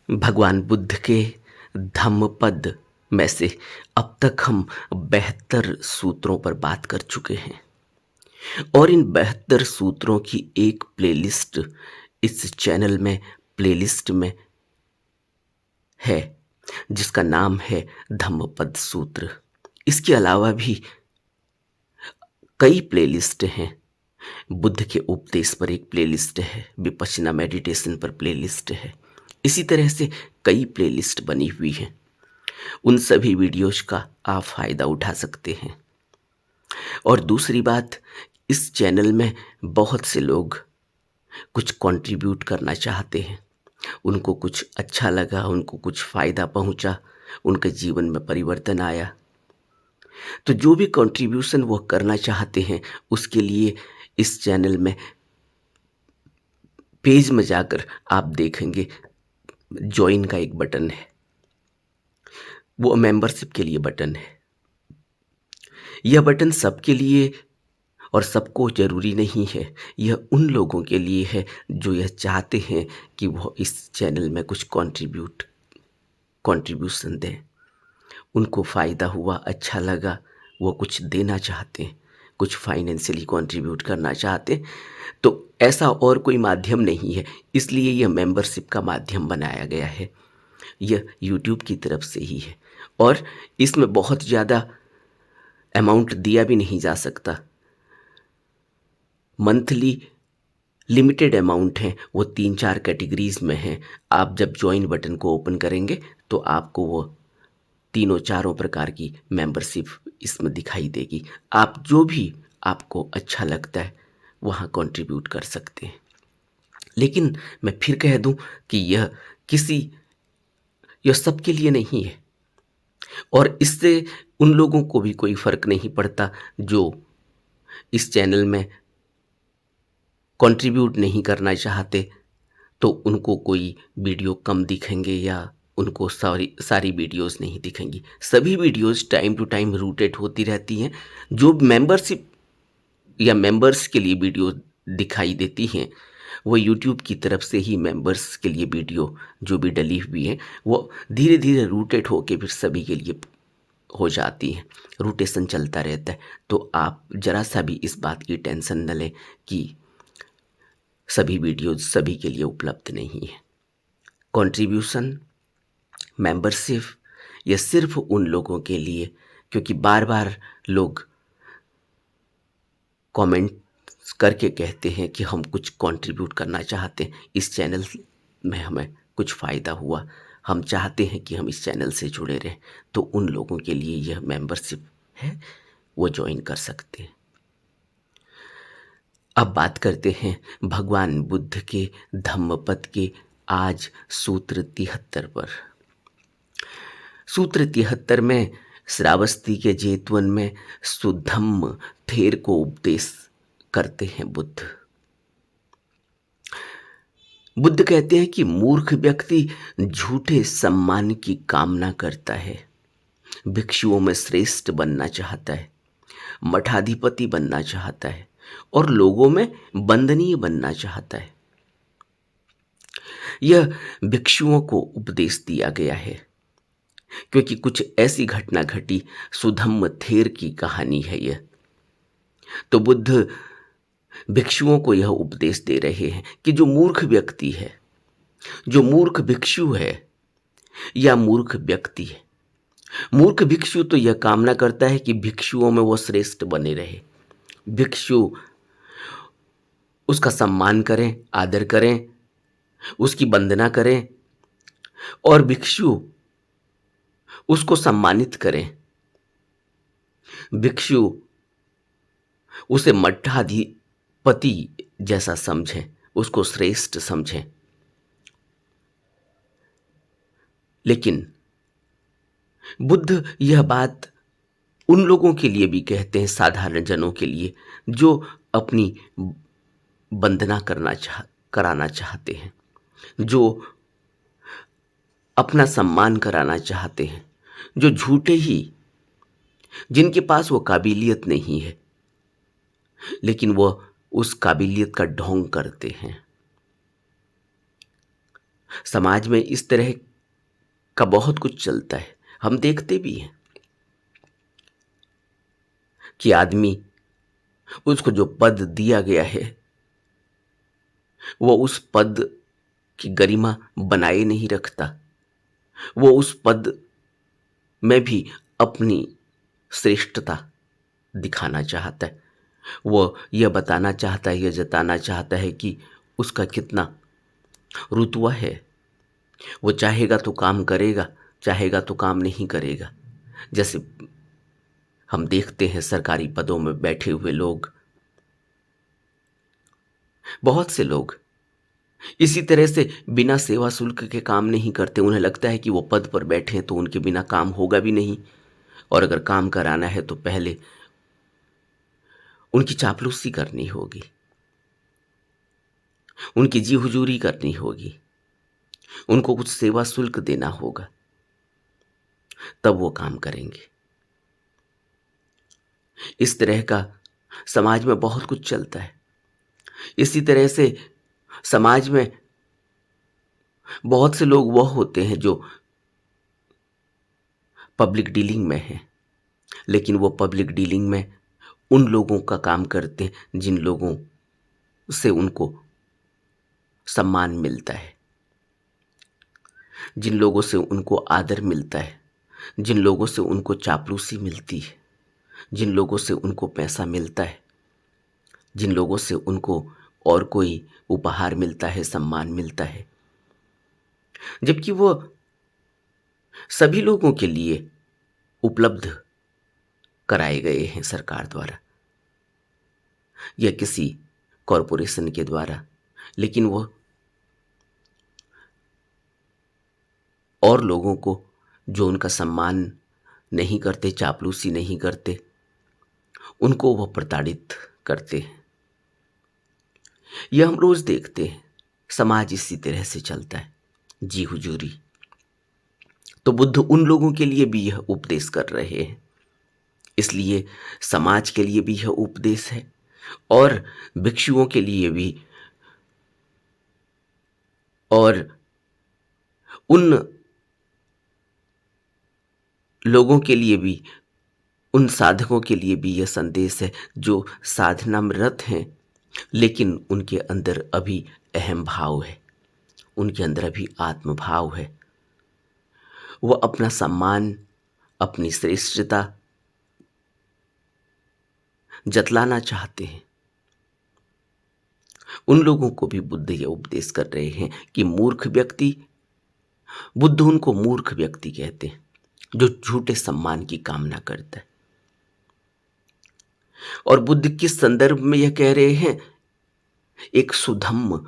भगवान बुद्ध के धम्मपद में से अब तक हम 72 सूत्रों पर बात कर चुके हैं और इन 72 सूत्रों की एक प्लेलिस्ट इस चैनल में प्लेलिस्ट में है जिसका नाम है धम्मपद सूत्र। इसके अलावा भी कई प्लेलिस्ट हैं। बुद्ध के उपदेश पर एक प्लेलिस्ट है, विपश्यना मेडिटेशन पर प्लेलिस्ट है। इसी तरह से कई प्लेलिस्ट बनी हुई हैं। उन सभी वीडियोज का आप फायदा उठा सकते हैं। और दूसरी बात, इस चैनल में बहुत से लोग कुछ कंट्रीब्यूट करना चाहते हैं। उनको कुछ अच्छा लगा, उनको कुछ फ़ायदा पहुंचा, उनके जीवन में परिवर्तन आया, तो जो भी कंट्रीब्यूशन वो करना चाहते हैं उसके लिए इस चैनल में पेज में जाकर आप देखेंगे ज्वाइन का एक बटन है, वो मेंबरशिप के लिए बटन है। यह बटन सबके लिए और सबको ज़रूरी नहीं है, यह उन लोगों के लिए है जो यह चाहते हैं कि वो इस चैनल में कुछ कंट्रीब्यूशन दें। उनको फ़ायदा हुआ, अच्छा लगा, वो कुछ देना चाहते हैं, कुछ फाइनेंशियली कंट्रीब्यूट करना चाहते हैं, तो ऐसा और कोई माध्यम नहीं है, इसलिए यह मेंबरशिप का माध्यम बनाया गया है। यह यूट्यूब की तरफ से ही है और इसमें बहुत ज़्यादा अमाउंट दिया भी नहीं जा सकता। मंथली लिमिटेड अमाउंट है, वो 3-4 कैटेगरीज में हैं। आप जब ज्वाइन बटन को ओपन करेंगे तो आपको वो तीनों चारों प्रकार की मेंबरशिप इसमें दिखाई देगी। आप जो भी आपको अच्छा लगता है वहाँ कंट्रीब्यूट कर सकते हैं। लेकिन मैं फिर कह दूं कि यह सबके लिए नहीं है और इससे उन लोगों को भी कोई फ़र्क नहीं पड़ता जो इस चैनल में कंट्रीब्यूट नहीं करना चाहते, तो उनको कोई वीडियो कम दिखेंगे या उनको सारी वीडियोस नहीं दिखेंगी। सभी videos time to time rotate होती रहती हैं। जो मेंबरशिप या मेंबर्स के लिए वीडियो दिखाई देती हैं वो यूट्यूब की तरफ से ही मेंबर्स के लिए वीडियो जो भी डली हुई है वो धीरे धीरे रूटेट होके फिर सभी के लिए हो जाती हैं। रूटेशन चलता रहता है, तो आप ज़रा सा भी इस बात की टेंशन न लें कि सभी वीडियोज सभी के लिए उपलब्ध नहीं है। कंट्रीब्यूशन, मेंबरशिप ये सिर्फ उन लोगों के लिए, क्योंकि बार बार लोग कमेंट करके कहते हैं कि हम कुछ कंट्रीब्यूट करना चाहते हैं, इस चैनल में हमें कुछ फ़ायदा हुआ, हम चाहते हैं कि हम इस चैनल से जुड़े रहें, तो उन लोगों के लिए यह मेंबरशिप है, वो ज्वाइन कर सकते हैं। अब बात करते हैं भगवान बुद्ध के धम्मपद के आज सूत्र 73 पर। सूत्र 73 में श्रावस्ती के जेतवन में सुधम्म थेर को उपदेश करते हैं बुद्ध। बुद्ध कहते हैं कि मूर्ख व्यक्ति झूठे सम्मान की कामना करता है, भिक्षुओं में श्रेष्ठ बनना चाहता है, मठाधिपति बनना चाहता है और लोगों में वंदनीय बनना चाहता है। यह भिक्षुओं को उपदेश दिया गया है क्योंकि कुछ ऐसी घटना घटी। सुधम्म थेर की कहानी है यह। तो बुद्ध भिक्षुओं को यह उपदेश दे रहे हैं कि जो मूर्ख व्यक्ति है, जो मूर्ख भिक्षु है या मूर्ख व्यक्ति है, मूर्ख भिक्षु तो यह कामना करता है कि भिक्षुओं में वो श्रेष्ठ बने रहे, भिक्षु उसका सम्मान करें, आदर करें, उसकी वंदना करें और भिक्षु उसको सम्मानित करें, भिक्षु उसे मठाधिपति जैसा समझें, उसको श्रेष्ठ समझें। लेकिन बुद्ध यह बात उन लोगों के लिए भी कहते हैं, साधारण जनों के लिए, जो अपनी वंदना कराना चाहते हैं, जो अपना सम्मान कराना चाहते हैं, जो झूठे ही, जिनके पास वो काबिलियत नहीं है लेकिन वो उस काबिलियत का ढोंग करते हैं। समाज में इस तरह का बहुत कुछ चलता है। हम देखते भी हैं कि आदमी, उसको जो पद दिया गया है, वो उस पद की गरिमा बनाए नहीं रखता। वो उस पद में भी अपनी श्रेष्ठता दिखाना चाहता है। वो यह बताना चाहता है, यह जताना चाहता है कि उसका कितना रुतबा है। वो चाहेगा तो काम करेगा, चाहेगा तो काम नहीं करेगा। जैसे हम देखते हैं सरकारी पदों में बैठे हुए लोग, बहुत से लोग इसी तरह से बिना सेवा शुल्क के काम नहीं करते। उन्हें लगता है कि वो पद पर बैठे हैं तो उनके बिना काम होगा भी नहीं, और अगर काम कराना है तो पहले उनकी चापलूसी करनी होगी, उनकी जी हुजूरी करनी होगी, उनको कुछ सेवा शुल्क देना होगा, तब वो काम करेंगे। इस तरह का समाज में बहुत कुछ चलता है। इसी तरह से समाज में बहुत से लोग वह होते हैं जो पब्लिक डीलिंग में हैं, लेकिन वो पब्लिक डीलिंग में उन लोगों का काम करते हैं जिन लोगों से उनको सम्मान मिलता है, जिन लोगों से उनको आदर मिलता है, जिन लोगों से उनको चापलूसी मिलती है, जिन लोगों से उनको पैसा मिलता है, जिन लोगों से उनको और कोई उपहार मिलता है, सम्मान मिलता है, जबकि वो सभी लोगों के लिए उपलब्ध कराए गए हैं सरकार द्वारा या किसी कॉरपोरेशन के द्वारा। लेकिन वो और लोगों को जो उनका सम्मान नहीं करते, चापलूसी नहीं करते, उनको वह प्रताड़ित करते हैं। यह हम रोज देखते हैं। समाज इसी तरह से चलता है, जी हुजूरी। तो बुद्ध उन लोगों के लिए भी यह उपदेश कर रहे हैं, इसलिए समाज के लिए भी यह उपदेश है और भिक्षुओं के लिए भी, और उन लोगों के लिए भी, उन साधकों के लिए भी यह संदेश है जो साधना में रत हैं, लेकिन उनके अंदर अभी अहम भाव है, उनके अंदर अभी आत्म भाव है। वो अपना सम्मान, अपनी श्रेष्ठता जतलाना चाहते हैं। उन लोगों को भी बुद्ध ये उपदेश कर रहे हैं कि मूर्ख व्यक्ति, बुद्ध उनको मूर्ख व्यक्ति कहते हैं जो झूठे सम्मान की कामना करता है। और बुद्ध किस संदर्भ में यह कह रहे हैं? एक सुधम्म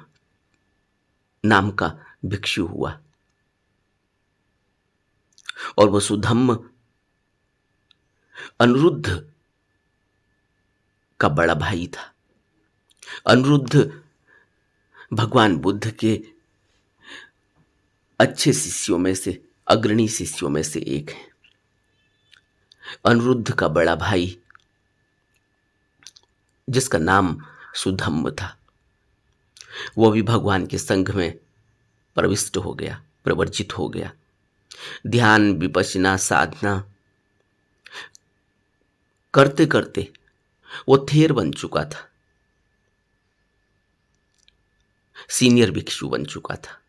नाम का भिक्षु हुआ, और वह सुधम्म अनिरुद्ध का बड़ा भाई था। अनिरुद्ध भगवान बुद्ध के अच्छे शिष्यों में से, अग्रणी शिष्यों में से एक है। अनिरुद्ध का बड़ा भाई, जिसका नाम सुधम्म था, वह भी भगवान के संघ में प्रविष्ट हो गया, प्रवर्जित हो गया। ध्यान, विपश्यना, साधना करते करते वो थेर बन चुका था, सीनियर भिक्षु बन चुका था।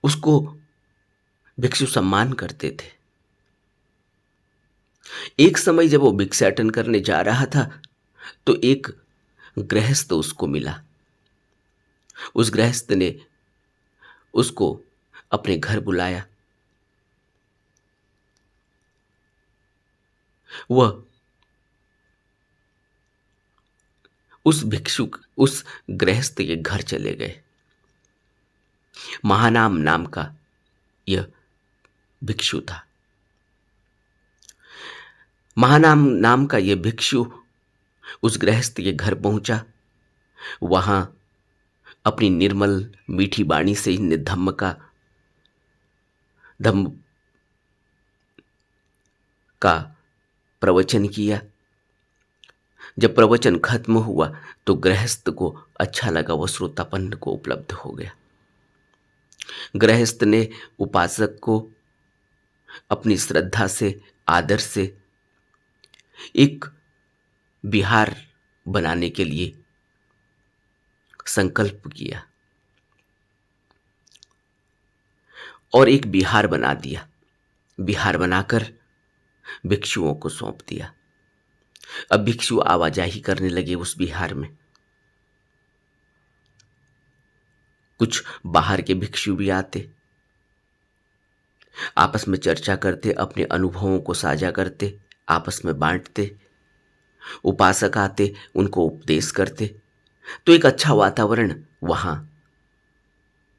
उसको भिक्षु सम्मान करते थे। एक समय जब वो भिक्षाटन करने जा रहा था तो एक गृहस्थ उसको मिला। उस गृहस्थ ने उसको अपने घर बुलाया। वह उस गृहस्थ के घर चले गए। महानाम नाम का यह भिक्षु था। महानाम नाम का यह भिक्षु उस गृहस्थ के घर पहुंचा। वहां अपनी निर्मल मीठी वाणी से ही धम्म का प्रवचन किया। जब प्रवचन खत्म हुआ तो गृहस्थ को अच्छा लगा, वो श्रोतापन्न को उपलब्ध हो गया। गृहस्थ ने उपासक को अपनी श्रद्धा से, आदर से एक विहार बनाने के लिए संकल्प किया और एक विहार बना दिया। विहार बनाकर भिक्षुओं को सौंप दिया। अब भिक्षु आवाजाही करने लगे उस विहार में। कुछ बाहर के भिक्षु भी आते, आपस में चर्चा करते, अपने अनुभवों को साझा करते, आपस में बांटते। उपासक आते, उनको उपदेश करते। तो एक अच्छा वातावरण वहां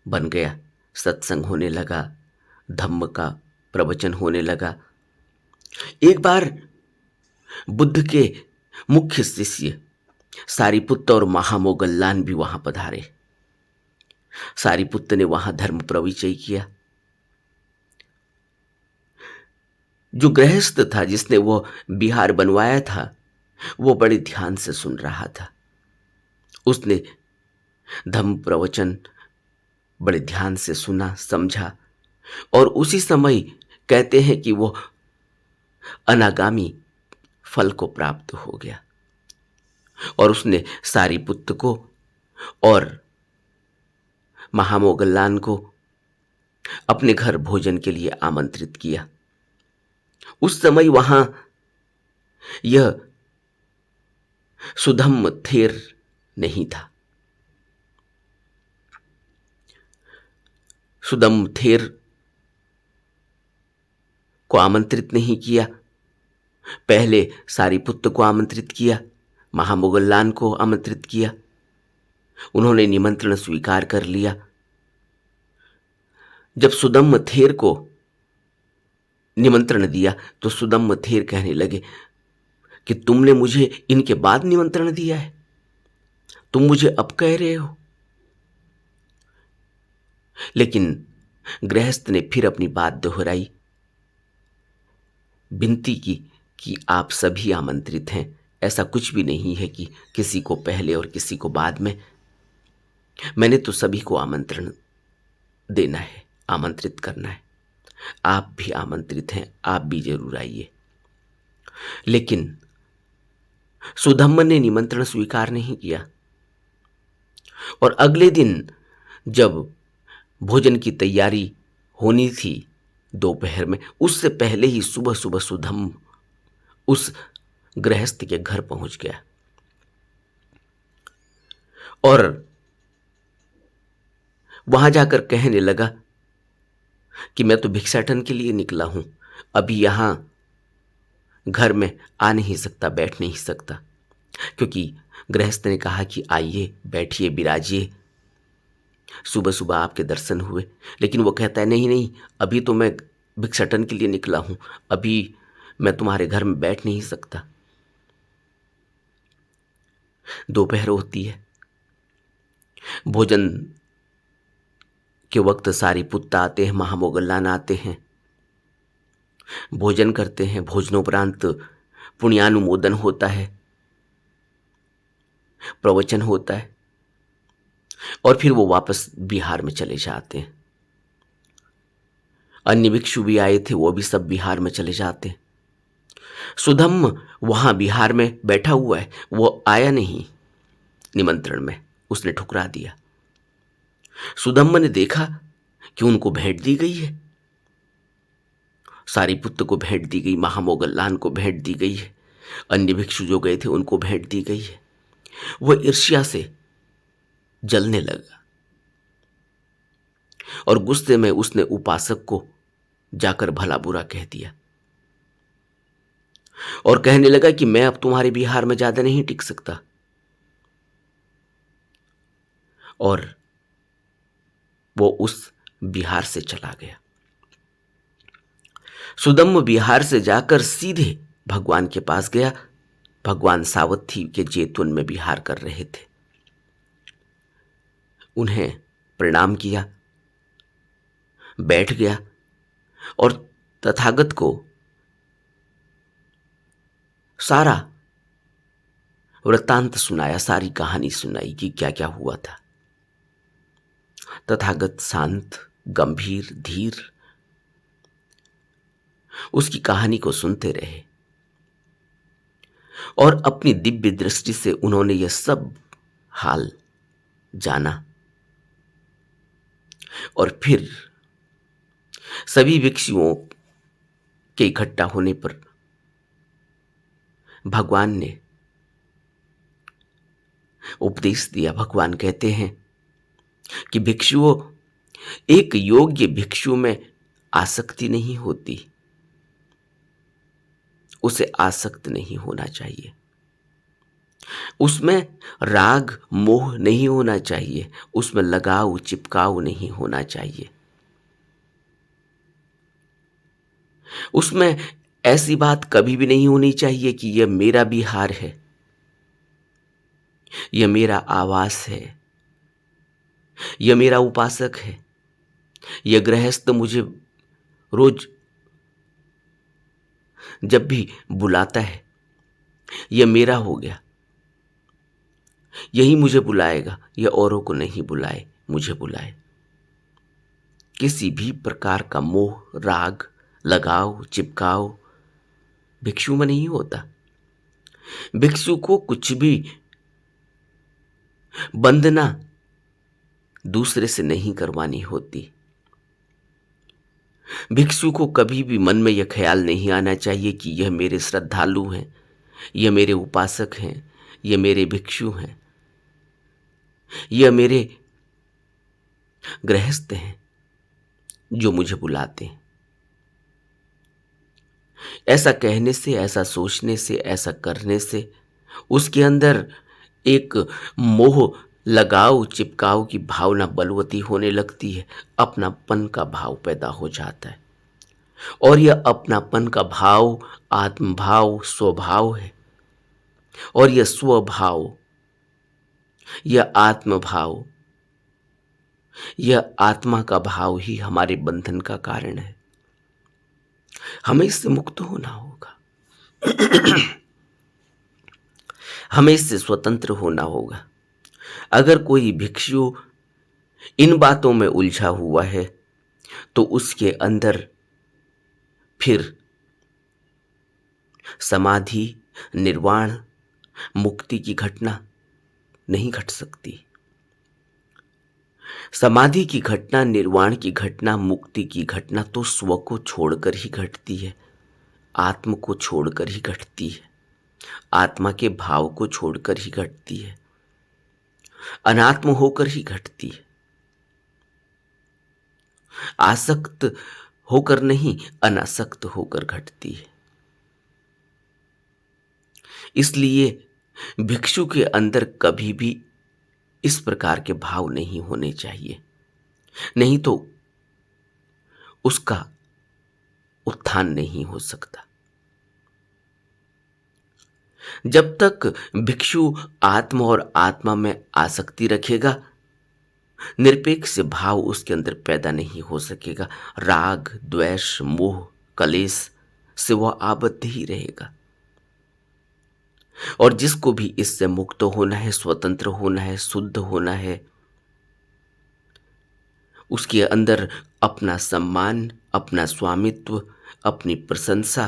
बन गया। सत्संग होने लगा, धम्म का प्रवचन होने लगा। एक बार बुद्ध के मुख्य शिष्य सारिपुत्त और महामोगल्लान भी वहां पधारे। सारिपुत्त ने वहां धर्म प्रविचय किया। जो गृहस्थ था जिसने वो विहार बनवाया था, वो बड़े ध्यान से सुन रहा था। उसने धम्म प्रवचन बड़े ध्यान से सुना, समझा, और उसी समय कहते हैं कि वो अनागामी फल को प्राप्त हो गया। और उसने सारिपुत्त को और महामोगल्लान को अपने घर भोजन के लिए आमंत्रित किया। उस समय वहां यह सुधम्म थेर नहीं था। सुधम्म थेर को आमंत्रित नहीं किया। पहले सारिपुत्त को आमंत्रित किया, महामोगल्लान को आमंत्रित किया। उन्होंने निमंत्रण स्वीकार कर लिया। जब सुधम्म थेर को निमंत्रण दिया तो सुधम्म थेर कहने लगे कि तुमने मुझे इनके बाद निमंत्रण दिया है, तुम मुझे अब कह रहे हो। लेकिन गृहस्थ ने फिर अपनी बात दोहराई, विनती की कि आप सभी आमंत्रित हैं। ऐसा कुछ भी नहीं है कि किसी को पहले और किसी को बाद में। मैंने तो सभी को आमंत्रण देना है, आमंत्रित करना है। आप भी आमंत्रित हैं, आप भी जरूर आइए। लेकिन सुधम्म ने निमंत्रण स्वीकार नहीं किया। और अगले दिन जब भोजन की तैयारी होनी थी दोपहर में, उससे पहले ही सुबह सुबह सुधम्म उस गृहस्थ के घर पहुंच गया और वहां जाकर कहने लगा कि मैं तो भिक्षाटन के लिए निकला हूं, अभी यहां घर में आ नहीं सकता, बैठ नहीं सकता। क्योंकि गृहस्थ ने कहा कि आइए, बैठिए, विराजिए, सुबह सुबह आपके दर्शन हुए। लेकिन वो कहता है नहीं नहीं, अभी तो मैं भिक्षाटन के लिए निकला हूं, अभी मैं तुम्हारे घर में बैठ नहीं सकता। दोपहर होती है, भोजन के वक्त सारिपुत्त आते हैं, महामोगल्लान आते हैं, भोजन करते हैं। भोजनोपरांत पुण्यानुमोदन होता है, प्रवचन होता है, और फिर वो वापस बिहार में चले जाते हैं। अन्य भिक्षु भी आए थे, वो भी सब बिहार में चले जाते हैं। सुधम्म वहां बिहार में बैठा हुआ है, वो आया नहीं निमंत्रण में, उसने ठुकरा दिया। सुधम्म ने देखा कि उनको भेंट दी गई है, सारिपुत्त को भेंट दी गई, महामोगल्लान को भेंट दी गई है, अन्य भिक्षु जो गए थे उनको भेंट दी गई है। वह ईर्ष्या से जलने लगा और गुस्से में उसने उपासक को जाकर भला बुरा कह दिया और कहने लगा कि मैं अब तुम्हारे बिहार में ज्यादा नहीं टिक सकता। और वो उस बिहार से चला गया। सुधम्म बिहार से जाकर सीधे भगवान के पास गया। भगवान सावथी के जेतवन में विहार कर रहे थे। उन्हें प्रणाम किया, बैठ गया और तथागत को सारा वृत्तांत सुनाया, सारी कहानी सुनाई कि क्या क्या हुआ था। तथागत शांत, गंभीर, धीर उसकी कहानी को सुनते रहे और अपनी दिव्य दृष्टि से उन्होंने यह सब हाल जाना। और फिर सभी भिक्षुओं के इकट्ठा होने पर भगवान ने उपदेश दिया। भगवान कहते हैं कि भिक्षुओं, एक योग्य भिक्षु में आसक्ति नहीं होती, उसे आसक्त नहीं होना चाहिए। उसमें राग मोह नहीं होना चाहिए, उसमें लगाव चिपकाव नहीं होना चाहिए। उसमें ऐसी बात कभी भी नहीं होनी चाहिए कि यह मेरा विहार है, यह मेरा आवास है, यह मेरा उपासक है, यह गृहस्थ मुझे रोज जब भी बुलाता है, यह मेरा हो गया, यही मुझे बुलाएगा, यह औरों को नहीं बुलाए, मुझे बुलाए। किसी भी प्रकार का मोह, राग, लगाव, चिपकाव भिक्षु में नहीं होता। भिक्षु को कुछ भी वंदना दूसरे से नहीं करवानी होती। भिक्षु को कभी भी मन में यह ख्याल नहीं आना चाहिए कि यह मेरे श्रद्धालु हैं, यह मेरे उपासक हैं, यह मेरे भिक्षु हैं, यह मेरे गृहस्थ हैं जो मुझे बुलाते हैं। ऐसा कहने से, ऐसा सोचने से, ऐसा करने से उसके अंदर एक मोह, लगाव, चिपकाव की भावना बलवती होने लगती है। अपनापन का भाव पैदा हो जाता है और यह अपनापन का भाव आत्मभाव, स्वभाव है। और यह स्वभाव, यह आत्मभाव, यह आत्मा का भाव ही हमारे बंधन का कारण है। हमें इससे मुक्त होना होगा, हमें इससे स्वतंत्र होना होगा। अगर कोई भिक्षु इन बातों में उलझा हुआ है तो उसके अंदर फिर समाधि, निर्वाण, मुक्ति की घटना नहीं घट सकती। समाधि की घटना, निर्वाण की घटना, मुक्ति की घटना तो स्व को छोड़कर ही घटती है, आत्म को छोड़कर ही घटती है, आत्मा के भाव को छोड़कर ही घटती है, अनात्म होकर ही घटती है। आसक्त होकर नहीं, अनासक्त होकर घटती है। इसलिए भिक्षु के अंदर कभी भी इस प्रकार के भाव नहीं होने चाहिए, नहीं तो उसका उत्थान नहीं हो सकता। जब तक भिक्षु आत्मा और आत्मा में आसक्ति रखेगा, निरपेक्ष भाव उसके अंदर पैदा नहीं हो सकेगा। राग, द्वेष, मोह, कलेश से वह आबद्ध ही रहेगा। और जिसको भी इससे मुक्त होना है, स्वतंत्र होना है, शुद्ध होना है, उसके अंदर अपना सम्मान, अपना स्वामित्व, अपनी प्रशंसा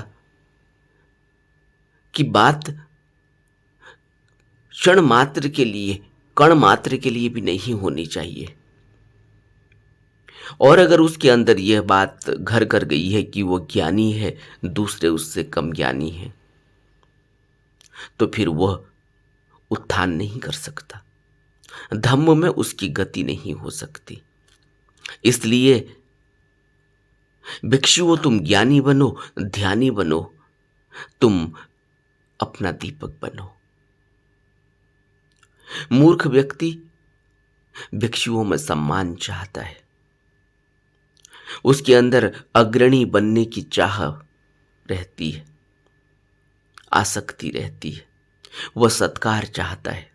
की बात क्षण मात्र के लिए, कण मात्र के लिए भी नहीं होनी चाहिए। और अगर उसके अंदर यह बात घर कर गई है कि वो ज्ञानी है, दूसरे उससे कम ज्ञानी है, तो फिर वह उत्थान नहीं कर सकता, धम्म में उसकी गति नहीं हो सकती। इसलिए भिक्षुओं, तुम ज्ञानी बनो, ध्यानी बनो, तुम अपना दीपक बनो। मूर्ख व्यक्ति भिक्षुओं में सम्मान चाहता है, उसके अंदर अग्रणी बनने की चाह रहती है, आसक्ति रहती है, वह सत्कार चाहता है,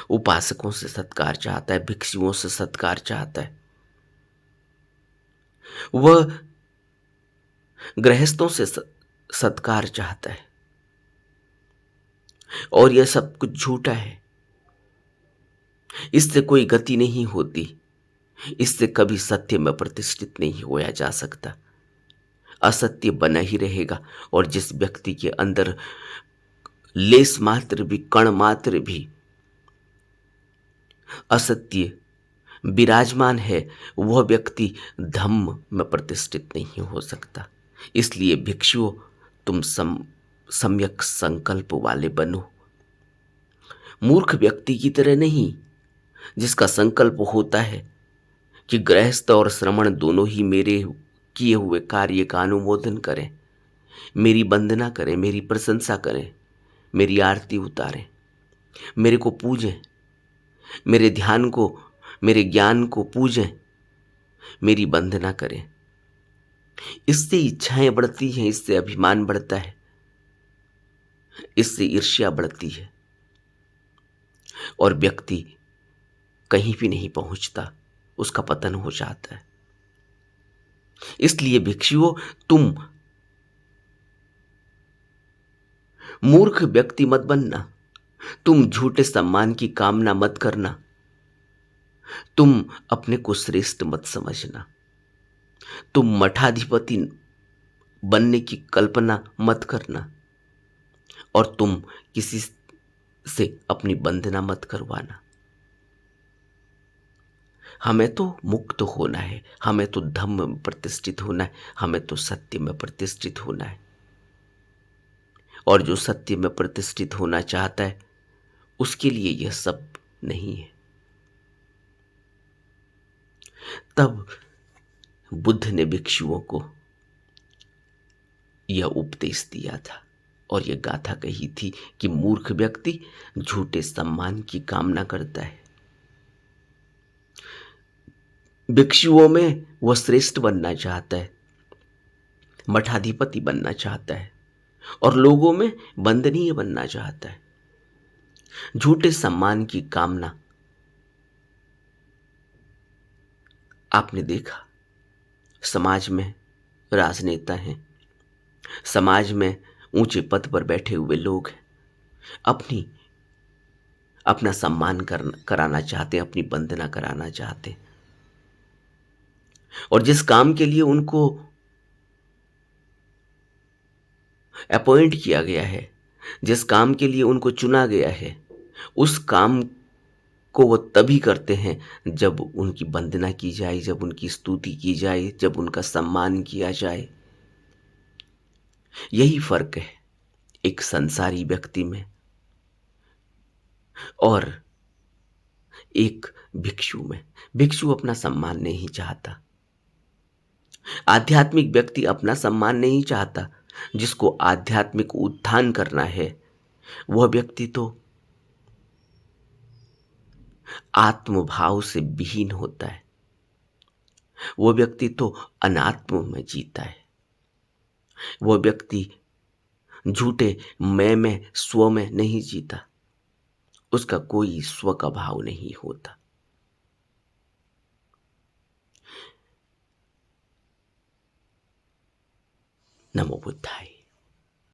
उपासकों से सत्कार चाहता है, भिक्षुओं से सत्कार चाहता है, वह गृहस्थों से सत्कार चाहता है। और यह सब कुछ झूठा है। इससे कोई गति नहीं होती, इससे कभी सत्य में प्रतिष्ठित नहीं होया जा सकता। असत्य बना ही रहेगा। और जिस व्यक्ति के अंदर लेस मात्र भी, कण मात्र भी असत्य विराजमान है, वह व्यक्ति धम्म में प्रतिष्ठित नहीं हो सकता। इसलिए भिक्षुओं, तुम सम्यक संकल्प वाले बनो, मूर्ख व्यक्ति की तरह नहीं, जिसका संकल्प होता है कि गृहस्थ और श्रमण दोनों ही मेरे किए हुए कार्य का अनुमोदन करें, मेरी वंदना करें, मेरी प्रशंसा करें, मेरी आरती उतारें, मेरे को पूजें, मेरे ध्यान को, मेरे ज्ञान को पूजें, मेरी वंदना करें। इससे इच्छाएं बढ़ती हैं, इससे अभिमान बढ़ता है, इससे ईर्ष्या बढ़ती है और व्यक्ति कहीं भी नहीं पहुंचता, उसका पतन हो जाता है। इसलिए भिक्षुओं, तुम मूर्ख व्यक्ति मत बनना, तुम झूठे सम्मान की कामना मत करना, तुम अपने को श्रेष्ठ मत समझना, तुम मठाधिपति बनने की कल्पना मत करना और तुम किसी से अपनी वंदना मत करवाना। हमें तो मुक्त होना है, हमें तो धम्म में प्रतिष्ठित होना है, हमें तो सत्य में प्रतिष्ठित होना है। और जो सत्य में प्रतिष्ठित होना चाहता है, उसके लिए यह सब नहीं है। तब बुद्ध ने भिक्षुओं को यह उपदेश दिया था और यह गाथा कही थी कि मूर्ख व्यक्ति झूठे सम्मान की कामना करता है। भिक्षुओं में वह श्रेष्ठ बनना चाहता है, मठाधिपति बनना चाहता है और लोगों में वंदनीय बनना चाहता है। झूठे सम्मान की कामना, आपने देखा समाज में राजनेता हैं, समाज में ऊंचे पद पर बैठे हुए लोग हैं, अपना सम्मान कराना चाहते हैं, अपनी वंदना कराना चाहते हैं। और जिस काम के लिए उनको अपॉइंट किया गया है, जिस काम के लिए उनको चुना गया है, उस काम को वो तभी करते हैं जब उनकी वंदना की जाए, जब उनकी स्तुति की जाए, जब उनका सम्मान किया जाए। यही फर्क है एक संसारी व्यक्ति में और एक भिक्षु में। भिक्षु अपना सम्मान नहीं चाहता, आध्यात्मिक व्यक्ति अपना सम्मान नहीं चाहता। जिसको आध्यात्मिक उत्थान करना है, वह व्यक्ति तो आत्मभाव से विहीन होता है, वह व्यक्ति तो अनात्म में जीता है, वह व्यक्ति झूठे मैं में, स्व में नहीं जीता, उसका कोई स्व का भाव नहीं होता। नमो बुद्धाय।